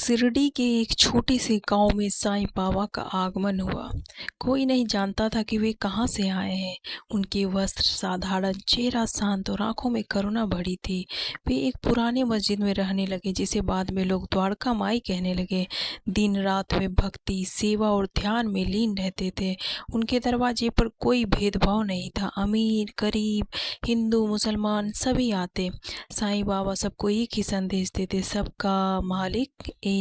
शिरडी के एक छोटे से गांव में साईं बाबा का आगमन हुआ। कोई नहीं जानता था कि वे कहाँ से आए हैं। उनके वस्त्र साधारण, चेहरा शांत और आंखों में करुणा भरी थी। वे एक पुराने मस्जिद में रहने लगे, जिसे बाद में लोग द्वारका माई कहने लगे। दिन रात वे भक्ति, सेवा और ध्यान में लीन रहते थे। उनके दरवाजे पर कोई भेदभाव नहीं था। अमीर, गरीब, हिंदू, मुसलमान सभी आते। साईं बाबा सबको एक ही संदेश देते, सबका मालिक एक।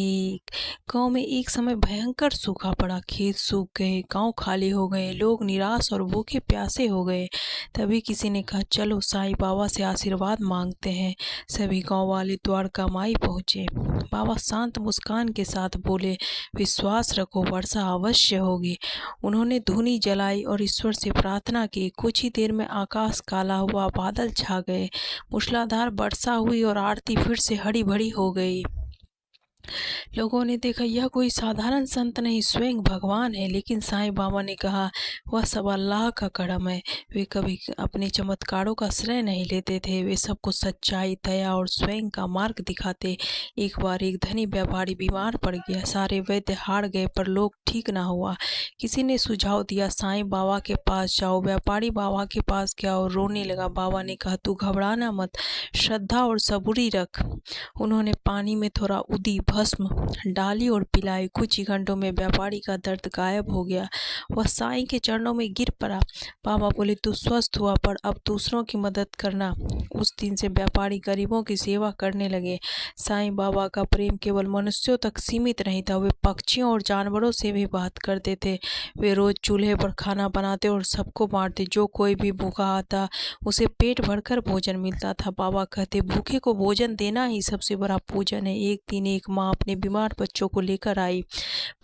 गांव में एक समय भयंकर सूखा पड़ा। खेत सूख गए, गांव खाली हो गए, लोग निराश और भूखे प्यासे हो गए। तभी किसी ने कहा, चलो साईं बाबा से आशीर्वाद मांगते हैं। सभी गांव वाले द्वारका माई पहुंचे। बाबा शांत मुस्कान के साथ बोले, विश्वास रखो, वर्षा अवश्य होगी। उन्होंने धूनी जलाई और ईश्वर से प्रार्थना की। कुछ ही देर में आकाश काला हुआ, बादल छा गए, मूसलाधार वर्षा हुई और आरती फिर से हरी भरी हो गई। लोगों ने देखा, यह कोई साधारण संत नहीं, स्वयं भगवान है। लेकिन साईं बाबा ने कहा, वह सब अल्लाह का करम है। वे कभी अपने चमत्कारों का श्रेय नहीं लेते थे। वे सबको सच्चाई, दया और स्वयं का मार्ग दिखाते। एक बार एक धनी व्यापारी बीमार पड़ गया। सारे वैद्य हार गए पर लोग ठीक ना हुआ। किसी ने सुझाव दिया, साईं बाबा के पास जाओ। व्यापारी बाबा के पास गया और रोने लगा। बाबा ने कहा, तू घबराना मत, श्रद्धा और सबूरी रख। उन्होंने पानी में थोड़ा उदी भस्म डाली और पिलाई। कुछ ही घंटों में व्यापारी का दर्द गायब हो गया। वह साईं के चरणों में गिर पड़ा। बाबा बोले, तू स्वस्थ हुआ, पर अब दूसरों की मदद करना। उस दिन से व्यापारी गरीबों की सेवा करने लगे। साईं बाबा का प्रेम केवल मनुष्यों तक सीमित नहीं था, वे पक्षियों और जानवरों से भी बात करते थे। वे रोज चूल्हे पर खाना बनाते और सबको बांटते। जो कोई भी भूखा आता, उसे पेट भरकर भोजन मिलता था। बाबा कहते, भूखे को भोजन देना ही सबसे बड़ा पूजन है। एक दिन एक माँ अपने बीमार बच्चों को लेकर आई।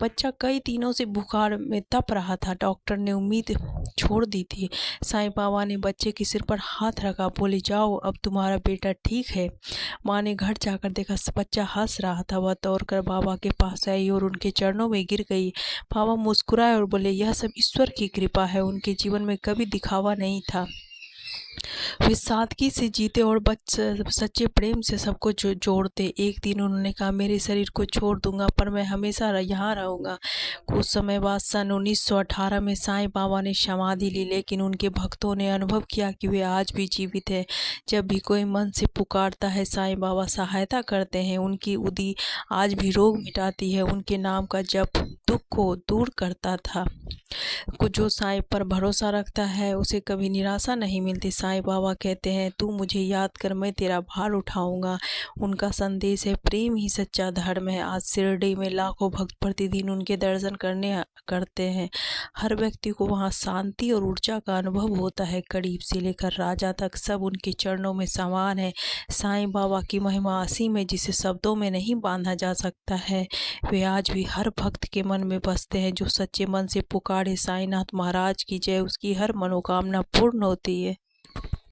बच्चा कई दिनों से बुखार में तप रहा था। डॉक्टर ने उम्मीद छोड़ दी थी। साईं बाबा ने बच्चे के सिर पर हाथ रखा, बोले, जाओ, अब तुम्हारा बेटा ठीक है। माँ ने घर जाकर देखा, बच्चा हंस रहा था। वह दौड़कर बाबा के पास आई और उनके चरणों में गिर गई। बाबा मुस्कुराए और बोले, यह सब ईश्वर की कृपा है। उनके जीवन में कभी दिखावा नहीं था। वे सादगी से जीते और सच्चे प्रेम से सबको जोड़ते। एक दिन उन्होंने कहा, मेरे शरीर को छोड़ दूंगा, पर मैं हमेशा यहाँ रहूंगा। कुछ समय बाद सन 1918 में साईं बाबा ने समाधि ली, लेकिन उनके भक्तों ने अनुभव किया कि वे आज भी जीवित है। जब भी कोई मन से पुकारता है, साईं बाबा सहायता करते हैं। उनकी उदी आज भी रोग मिटाती है। उनके नाम का जप दुख को दूर करता था। जो साईं पर भरोसा रखता है, उसे कभी निराशा नहीं मिलती। साईं बाबा कहते हैं, तू मुझे याद कर, मैं तेरा भार उठाऊंगा। उनका संदेश है, प्रेम ही सच्चा धर्म है। आज शिरडी में लाखों भक्त प्रतिदिन उनके दर्शन करते हैं। हर व्यक्ति को वहाँ शांति और ऊर्जा का अनुभव होता है। गरीब से लेकर राजा तक सब उनके चरणों में समान है। साईं बाबा की महिमा असीम है, जिसे शब्दों में नहीं बांधा जा सकता है। वे आज भी हर भक्त के मन में बसते हैं। जो सच्चे मन से पुकारे, साईंनाथ महाराज की जय, उसकी हर मनोकामना पूर्ण होती है।